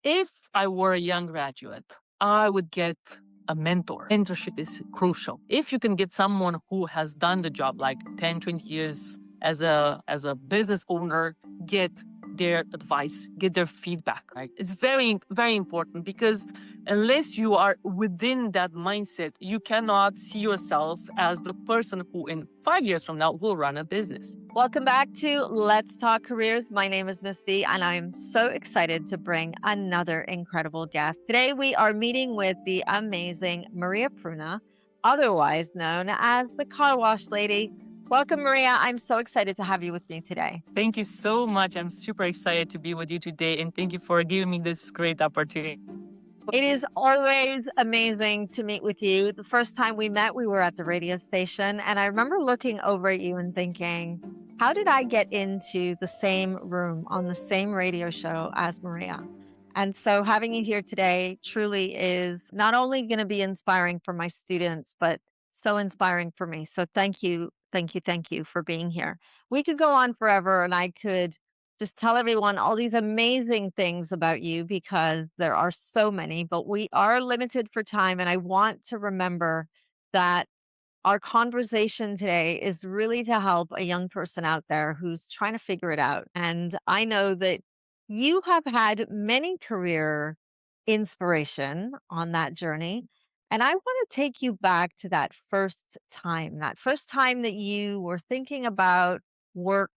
If I were a young graduate, I would get a mentor. Mentorship is crucial. If you can get someone who has done the job like 10, 20 years as a business owner, get their advice, get their feedback, right? It's very, very important because unless you are within that mindset, you cannot see yourself as the person who in 5 years from now will run a business. Welcome back to Let's Talk Careers. My name is Miss V, and I'm so excited to bring another incredible guest. Today, we are meeting with the amazing Maria Pruna, otherwise known as the Car Wash Lady. Welcome, Maria. I'm so excited to have you with me today. Thank you so much. I'm super excited to be with you today, and thank you for giving me this great opportunity. It is always amazing to meet with you. The first time we met, we were at the radio station, and I remember looking over at you and thinking, how did I get into the same room on the same radio show as Maria? And so having you here today truly is not only going to be inspiring for my students, but so inspiring for me. So thank you, thank you, thank you for being here. We could go on forever and I could just tell everyone all these amazing things about you because there are so many, but we are limited for time. And I want to remember that our conversation today is really to help a young person out there who's trying to figure it out. And I know that you have had many career inspiration on that journey. And I want to take you back to that first time that you were thinking about work.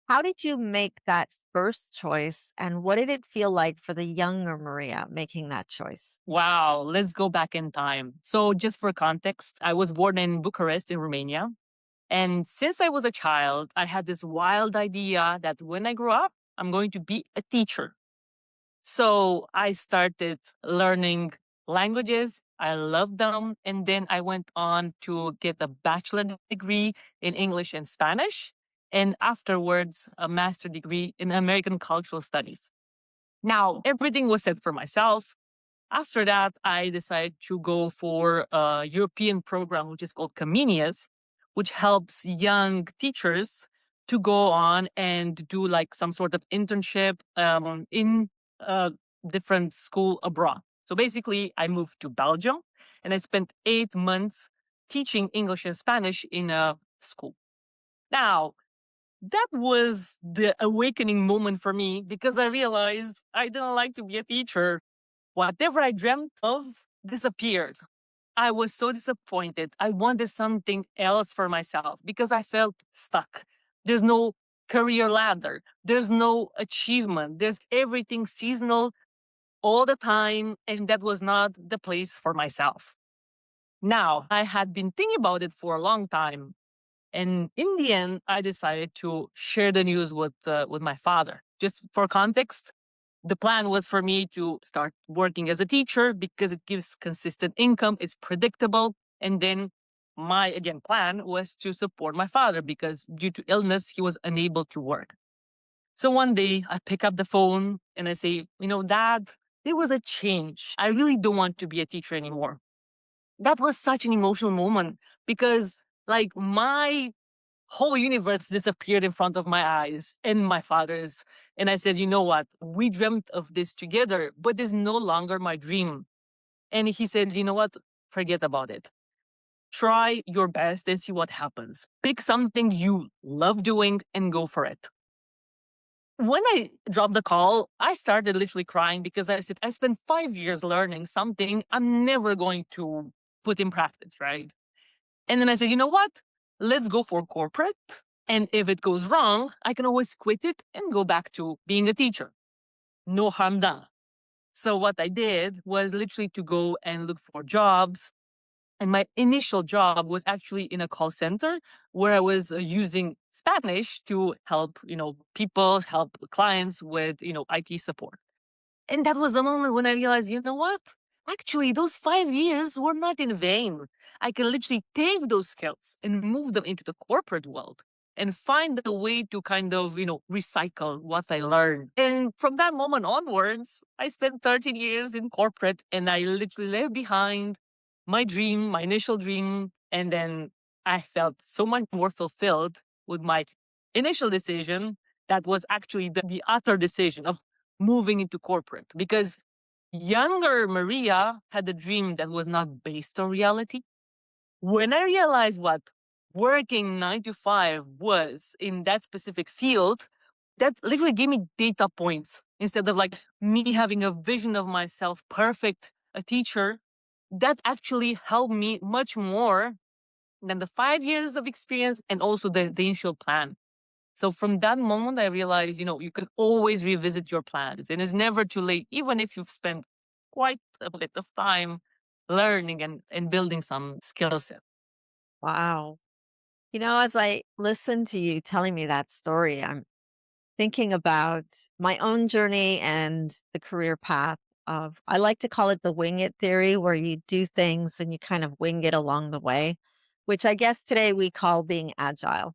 How did you make that first choice? And what did it feel like for the younger Maria making that choice? Wow, let's go back in time. So, just for context, I was born in Bucharest, in Romania. And since I was a child, I had this wild idea that when I grew up, I'm going to be a teacher. So, I started learning languages. I loved them. And then I went on to get a bachelor degree in English and Spanish. And afterwards, a master degree in American Cultural Studies. Now, everything was set for myself. After that, I decided to go for a European program, which is called Comenius, which helps young teachers to go on and do like some sort of internship in a different school abroad. So basically, I moved to Belgium and I spent 8 months teaching English and Spanish in a school. Now, that was the awakening moment for me because I realized I didn't like to be a teacher. Whatever I dreamt of disappeared. I was so disappointed. I wanted something else for myself because I felt stuck. There's no career ladder, there's no achievement, there's everything seasonal all the time. And that was not the place for myself. Now, I had been thinking about it for a long time. And in the end, I decided to share the news with my father. Just for context, the plan was for me to start working as a teacher because it gives consistent income, it's predictable. And then my, again, plan was to support my father because due to illness, he was unable to work. So one day I pick up the phone and I say, Dad, there was a change. I really don't want to be a teacher anymore. That was such an emotional moment because, like, my whole universe disappeared in front of my eyes and my father's. And I said, you know what? We dreamt of this together, but this is no longer my dream. And he said, you know what? Forget about it. Try your best and see what happens. Pick something you love doing and go for it. When I dropped the call, I started literally crying because I said, I spent 5 years learning something I'm never going to put in practice, right? And then I said, you know what? Let's go for corporate. And if it goes wrong, I can always quit it and go back to being a teacher. No harm done. So what I did was literally to go and look for jobs. And my initial job was actually in a call center where I was using Spanish to help, people, help clients with, IT support. And that was the moment when I realized, you know what? Actually, those 5 years were not in vain. I can literally take those skills and move them into the corporate world and find a way to kind of, recycle what I learned. And from that moment onwards, I spent 13 years in corporate and I literally left behind my dream, my initial dream. And then I felt so much more fulfilled with my initial decision that was actually the utter decision of moving into corporate because younger Maria had a dream that was not based on reality. When I realized what working 9 to 5 was in that specific field, that literally gave me data points instead of like me having a vision of myself perfect, a teacher. That actually helped me much more than the 5 years of experience and also the initial plan. So from that moment, I realized, you can always revisit your plans and it's never too late, even if you've spent quite a bit of time learning and building some skill set. Wow. As I listen to you telling me that story, I'm thinking about my own journey and the career path of, I like to call it the wing it theory, where you do things and you kind of wing it along the way, which I guess today we call being agile.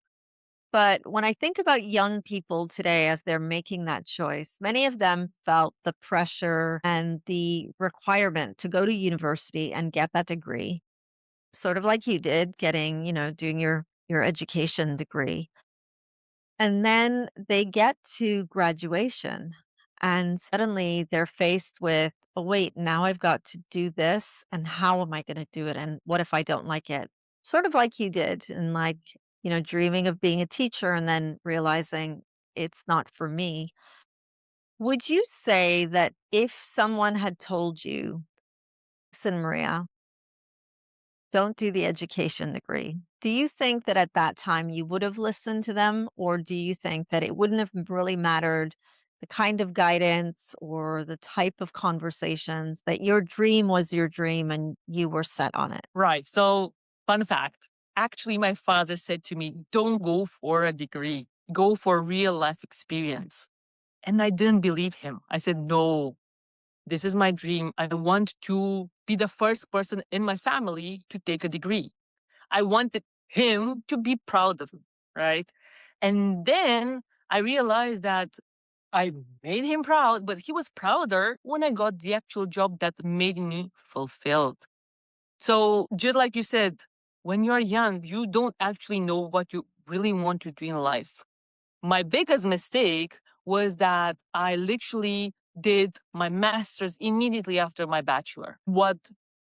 But when I think about young people today as they're making that choice, many of them felt the pressure and the requirement to go to university and get that degree, sort of like you did, getting, doing your education degree. And then they get to graduation and suddenly they're faced with, oh, wait, now I've got to do this. And how am I going to do it? And what if I don't like it? Sort of like you did, and like, dreaming of being a teacher and then realizing it's not for me. Would you say that if someone had told you, listen, Maria, don't do the education degree. Do you think that at that time you would have listened to them, or do you think that it wouldn't have really mattered the kind of guidance or the type of conversations, that your dream was your dream and you were set on it? Right. So, fun fact actually, my father said to me, don't go for a degree, go for real life experience. And I didn't believe him. I said, no, this is my dream. I want to be the first person in my family to take a degree. I wanted him to be proud of me, right? And then I realized that I made him proud, but he was prouder when I got the actual job that made me fulfilled. So, just like you said, when you're young, you don't actually know what you really want to do in life. My biggest mistake was that I literally did my master's immediately after my bachelor. What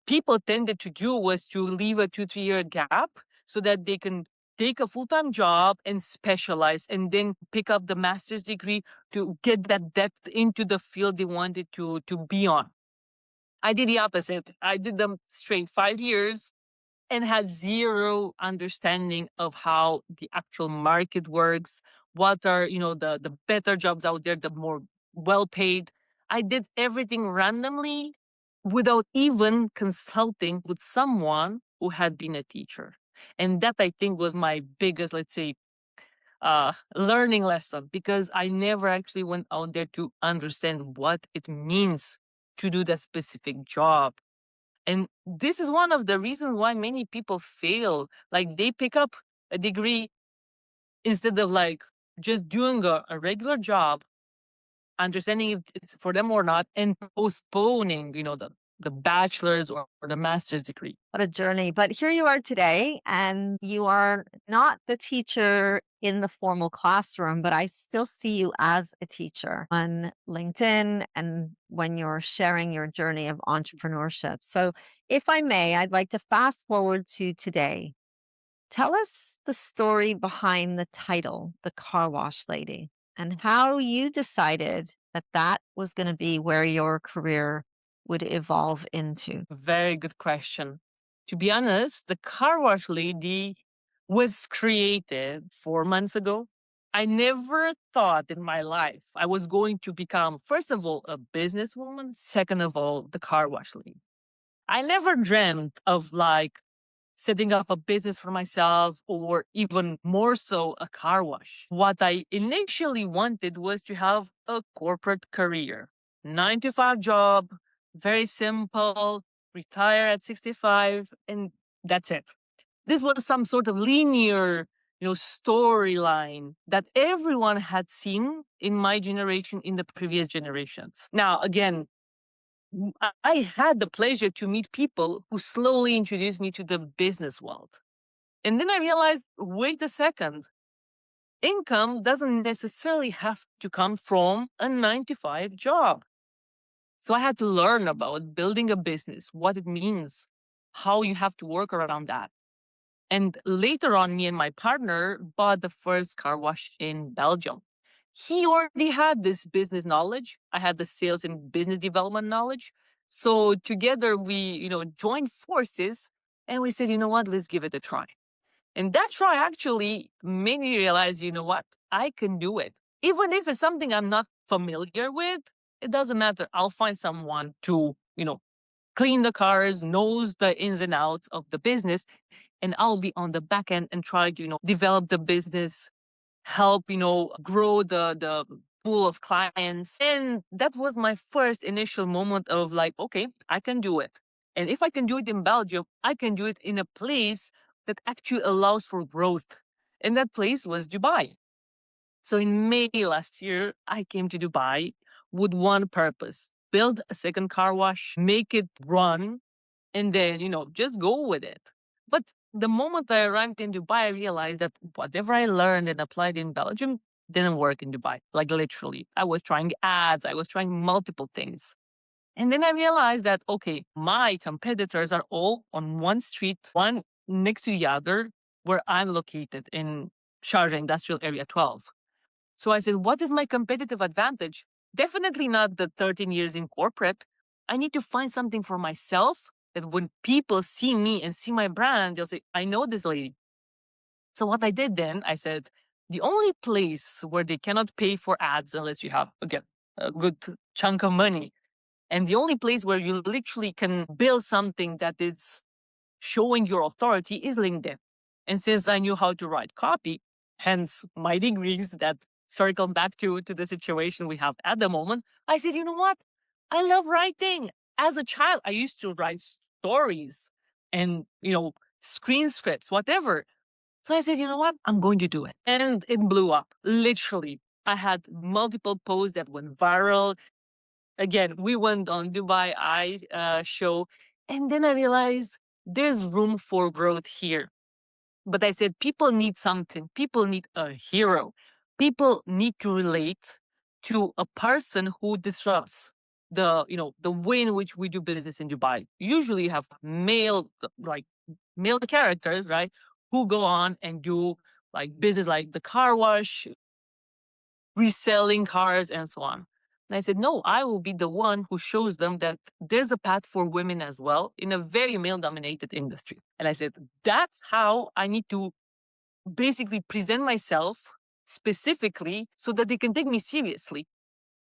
people tended to do was to leave a 2, 3 year gap so that they can take a full time job and specialize and then pick up the master's degree to get that depth into the field they wanted to be on. I did the opposite. I did them straight 5 years and had zero understanding of how the actual market works, what are, the better jobs out there, the more well paid. I did everything randomly without even consulting with someone who had been a teacher. And that I think was my biggest, let's say, learning lesson because I never actually went out there to understand what it means to do that specific job. And this is one of the reasons why many people fail. Like they pick up a degree instead of like just doing a regular job, understanding if it's for them or not, and postponing, the bachelor's or the master's degree. What a journey. But here you are today, and you are not the teacher in the formal classroom, but I still see you as a teacher on LinkedIn and when you're sharing your journey of entrepreneurship. So, if I may, I'd like to fast forward to today. Tell us the story behind the title, The Car Wash Lady, and how you decided that that was going to be where your career would evolve into. Very good question. To be honest, the car wash lady was created 4 months ago. I never thought in my life I was going to become, first of all, a businesswoman, second of all, the car wash lady. I never dreamt of like setting up a business for myself or even more so a car wash. What I initially wanted was to have a corporate career, 9 to 5 job, very simple, retire at 65, and that's it. This was some sort of linear, storyline that everyone had seen in my generation, in the previous generations. Now, again, I had the pleasure to meet people who slowly introduced me to the business world. And then I realized, wait a second, income doesn't necessarily have to come from a 9 to 5 job. So I had to learn about building a business, what it means, how you have to work around that. And later on, me and my partner bought the first car wash in Belgium. He already had this business knowledge. I had the sales and business development knowledge. So together we, joined forces and we said, you know what, let's give it a try. And that try actually made me realize, you know what, I can do it. Even if it's something I'm not familiar with, it doesn't matter. I'll find someone to, clean the cars, knows the ins and outs of the business, and I'll be on the back end and try to, develop the business, help, grow the pool of clients. And that was my first initial moment of like, okay, I can do it. And if I can do it in Belgium, I can do it in a place that actually allows for growth. And that place was Dubai. So in May last year, I came to Dubai with one purpose: build a second car wash, make it run, and then, just go with it. But the moment I arrived in Dubai, I realized that whatever I learned and applied in Belgium didn't work in Dubai. Like literally, I was trying ads, I was trying multiple things. And then I realized that, okay, my competitors are all on one street, one next to the other, where I'm located in Sharjah Industrial Area 12. So I said, what is my competitive advantage? Definitely not the 13 years in corporate. I need to find something for myself that when people see me and see my brand, they'll say, I know this lady. So what I did then, I said, the only place where they cannot pay for ads unless you have, again, a good chunk of money, and the only place where you literally can build something that is showing your authority is LinkedIn. And since I knew how to write copy, hence my degrees that circle back to the situation we have at the moment, I said, you know what? I love writing. As a child, I used to write stories and, screen scripts, whatever. So I said, you know what? I'm going to do it. And it blew up, literally. I had multiple posts that went viral. Again, we went on Dubai Eye show. And then I realized there's room for growth here. But I said, people need something. People need a hero. People need to relate to a person who disrupts the way in which we do business in Dubai. Usually you have male characters, right? Who go on and do like business like the car wash, reselling cars and so on. And I said, no, I will be the one who shows them that there's a path for women as well in a very male dominated industry. And I said, that's how I need to basically present myself specifically so that they can take me seriously.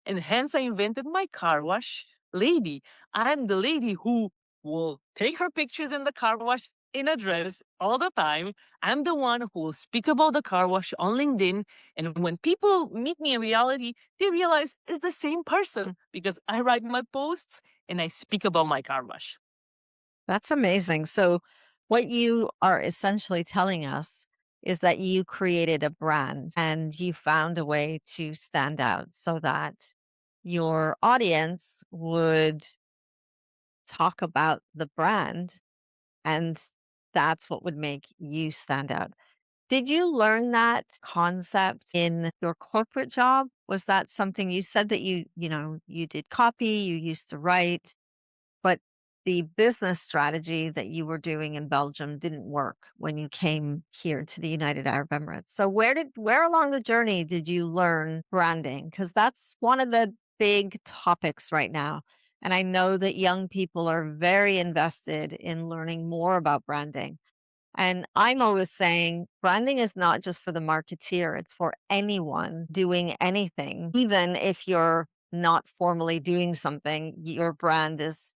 And hence I invented my car wash lady. I'm the lady who will take her pictures in the car wash in a dress all the time. I'm the one who will speak about the car wash on LinkedIn. And when people meet me in reality, they realize it's the same person because I write my posts and I speak about my car wash. That's amazing. So, what you are essentially telling us is that you created a brand and you found a way to stand out so that your audience would talk about the brand, and that's what would make you stand out. Did you learn that concept in your corporate job? Was that something you said that you did copy, you used to write, but the business strategy that you were doing in Belgium didn't work when you came here to the United Arab Emirates. So where along the journey did you learn branding? Because that's one of the big topics right now. And I know that young people are very invested in learning more about branding. And I'm always saying branding is not just for the marketeer, it's for anyone doing anything. Even if you're not formally doing something, your brand is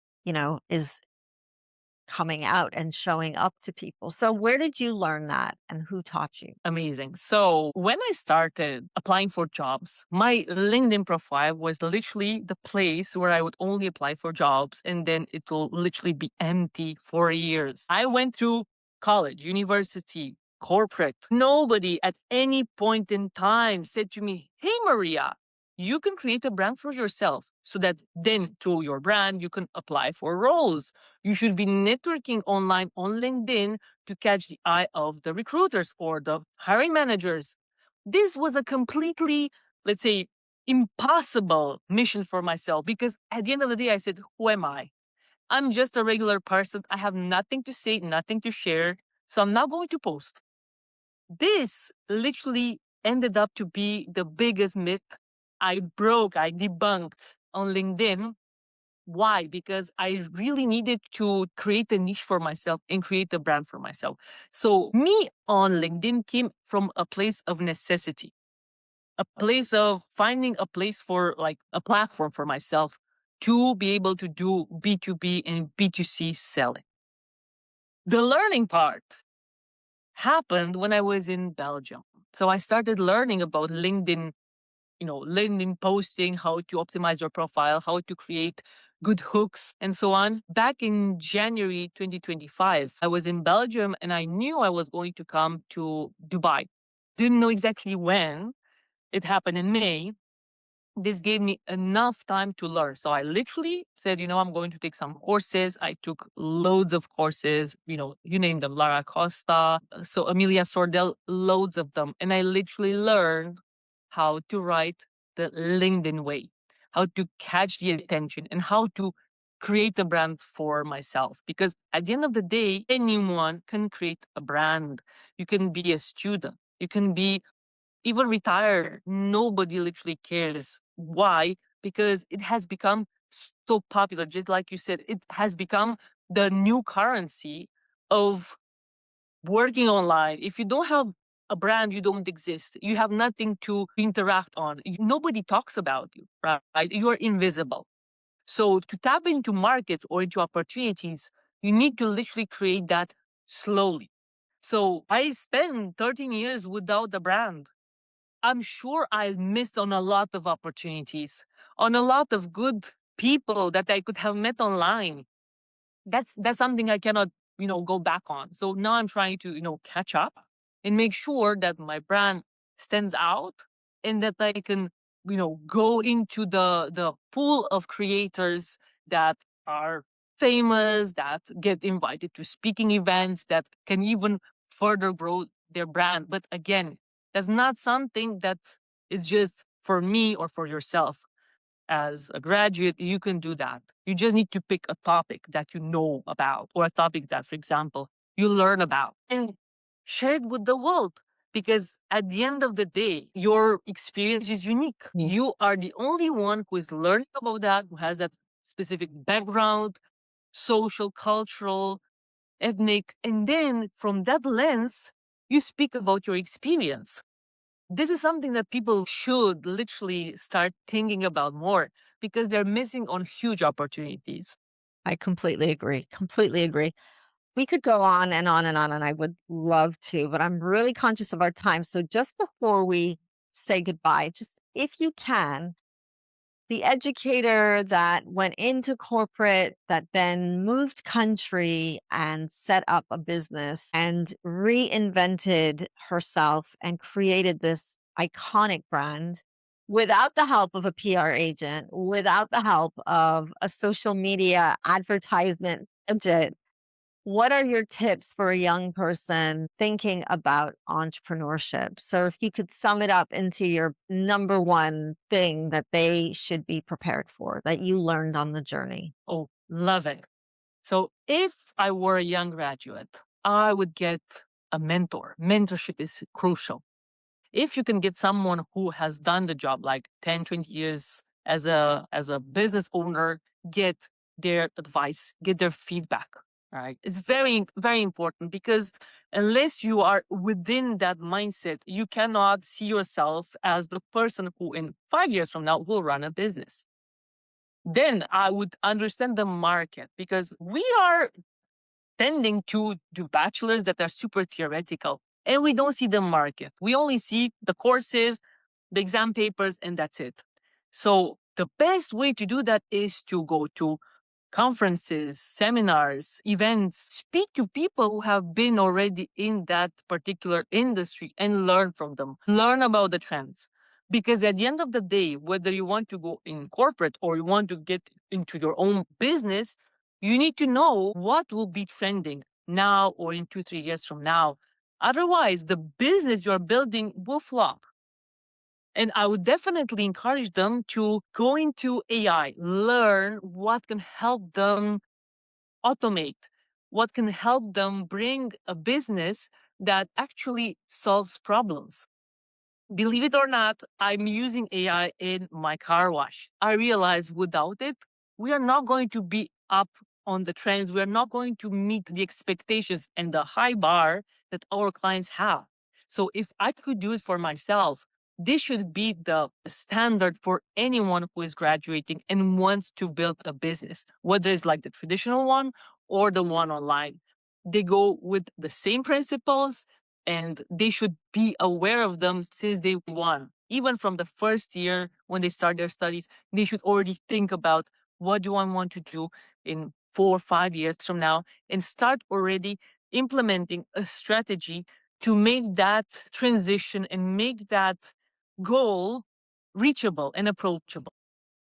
coming out and showing up to people. So where did you learn that and who taught you? Amazing. So when I started applying for jobs, my LinkedIn profile was literally the place where I would only apply for jobs and then it will literally be empty for years. I went through college, university, corporate. Nobody at any point in time said to me, hey, Maria, you can create a brand for yourself so that then through your brand, you can apply for roles. You should be networking online on LinkedIn to catch the eye of the recruiters or the hiring managers. This was a completely, let's say, impossible mission for myself because at the end of the day, I said, who am I? I'm just a regular person. I have nothing to say, nothing to share. So I'm not going to post. This literally ended up to be the biggest myth I debunked on LinkedIn. Why? Because I really needed to create a niche for myself and create a brand for myself. So, me on LinkedIn came from a place of necessity, a place of finding a place for like a platform for myself to be able to do B2B and B2C selling. The learning part happened when I was in Belgium. So I started learning about LinkedIn, LinkedIn posting, how to optimize your profile, how to create good hooks, and so on. Back in January 2025, I was in Belgium and I knew I was going to come to Dubai. Didn't know exactly when. It happened in May. This gave me enough time to learn. So I literally said, I'm going to take some courses. I took loads of courses, you name them, Lara Costa, so Amelia Sordell, loads of them. And I literally learned how to write the LinkedIn way, how to catch the attention, and how to create a brand for myself. Because at the end of the day, anyone can create a brand. You can be a student, you can be even retired, nobody literally cares. Why? Because it has become so popular. Just like you said, it has become the new currency of working online. If you don't have a brand, you don't exist. You have nothing to interact on. Nobody talks about you, right? You are invisible. So to tap into markets or into opportunities, you need to literally create that slowly. So I spent 13 years without a brand. I'm sure I missed on a lot of opportunities, on a lot of good people that I could have met online. That's something I cannot, go back on. So now I'm trying to, catch up and make sure that my brand stands out and that I can, go into the pool of creators that are famous, that get invited to speaking events, that can even further grow their brand. But again, that's not something that is just for me or for yourself. As a graduate, you can do that. You just need to pick a topic that you know about, or a topic that, for example, you learn about and share it with the world. Because at the end of the day, your experience is unique. You are the only one who is learning about that, who has that specific background, social, cultural, ethnic. And then from that lens, you speak about your experience. This is something that people should literally start thinking about more because they're missing on huge opportunities. I completely agree. Completely agree. We could go on and on and on, and I would love to, but I'm really conscious of our time. So just before we say goodbye, just if you can, the educator that went into corporate, that then moved country and set up a business and reinvented herself and created this iconic brand without the help of a PR agent, without the help of a social media advertisement budget. What are your tips for a young person thinking about entrepreneurship? So, if you could sum it up into your number one thing that they should be prepared for, that you learned on the journey. Oh, love it. So if I were a young graduate, I would get a mentor. Mentorship is crucial. If you can get someone who has done the job like 10, 20 years as a business owner, get their advice, get their feedback, right? It's very, very important because unless you are within that mindset, you cannot see yourself as the person who in 5 years from now will run a business. Then I would understand the market because we are tending to do bachelors that are super theoretical and we don't see the market. We only see the courses, the exam papers, and that's it. So the best way to do that is to go to conferences, seminars, events, speak to people who have been already in that particular industry and learn from them, learn about the trends. Because at the end of the day, whether you want to go in corporate or you want to get into your own business, you need to know what will be trending now or in 2, 3 years from now. Otherwise, the business you're building will flop. And I would definitely encourage them to go into AI, learn what can help them automate, what can help them bring a business that actually solves problems. Believe it or not, I'm using AI in my car wash. I realize without it, we are not going to be up on the trends. We are not going to meet the expectations and the high bar that our clients have. So if I could do it for myself, this should be the standard for anyone who is graduating and wants to build a business, whether it's like the traditional one or the one online. They go with the same principles, and they should be aware of them since day one. Even from the first year when they start their studies, they should already think about, what do I want to do in 4 or 5 years from now, and start already implementing a strategy to make that transition and make that goal reachable and approachable.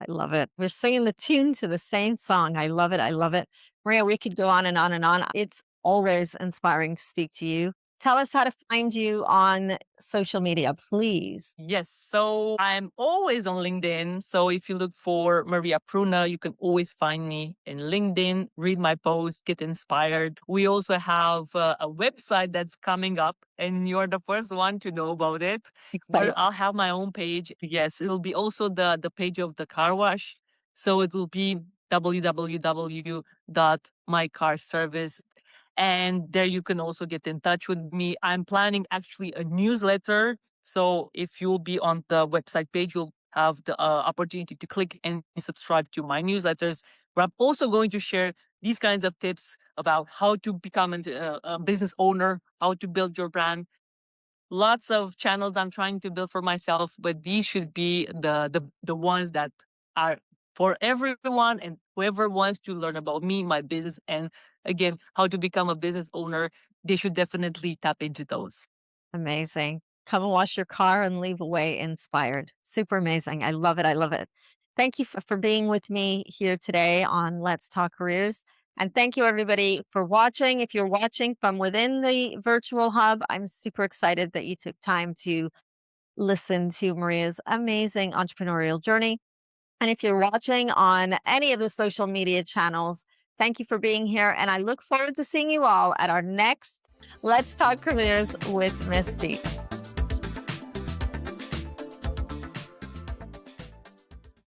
I love it. We're singing the tune to the same song. I love it. I love it. Maria, we could go on and on and on. It's always inspiring to speak to you. Tell us how to find you on social media, please. Yes. So I'm always on LinkedIn. So if you look for Maria Pruna, you can always find me in LinkedIn, read my posts, get inspired. We also have a website that's coming up, and you're the first one to know about it, where Excited. I'll have my own page. Yes, it'll be also the page of the car wash. So it will be www.mycarservice, and there you can also get in touch with me. I'm planning actually a newsletter. So if you'll be on the website page, you'll have the opportunity to click and subscribe to my newsletters, where I'm also going to share these kinds of tips about how to become a business owner, how to build your brand. Lots of channels I'm trying to build for myself, but these should be the ones that are for everyone and whoever wants to learn about me, my business, and again, how to become a business owner. They should definitely tap into those. Amazing. Come and wash your car and leave away inspired. Super amazing. I love it. I love it. Thank you for being with me here today on Let's Talk Careers. And thank you, everybody, for watching. If you're watching from within the virtual hub, I'm super excited that you took time to listen to Maria's amazing entrepreneurial journey. And if you're watching on any of the social media channels, thank you for being here. And I look forward to seeing you all at our next Let's Talk Careers with Miss B.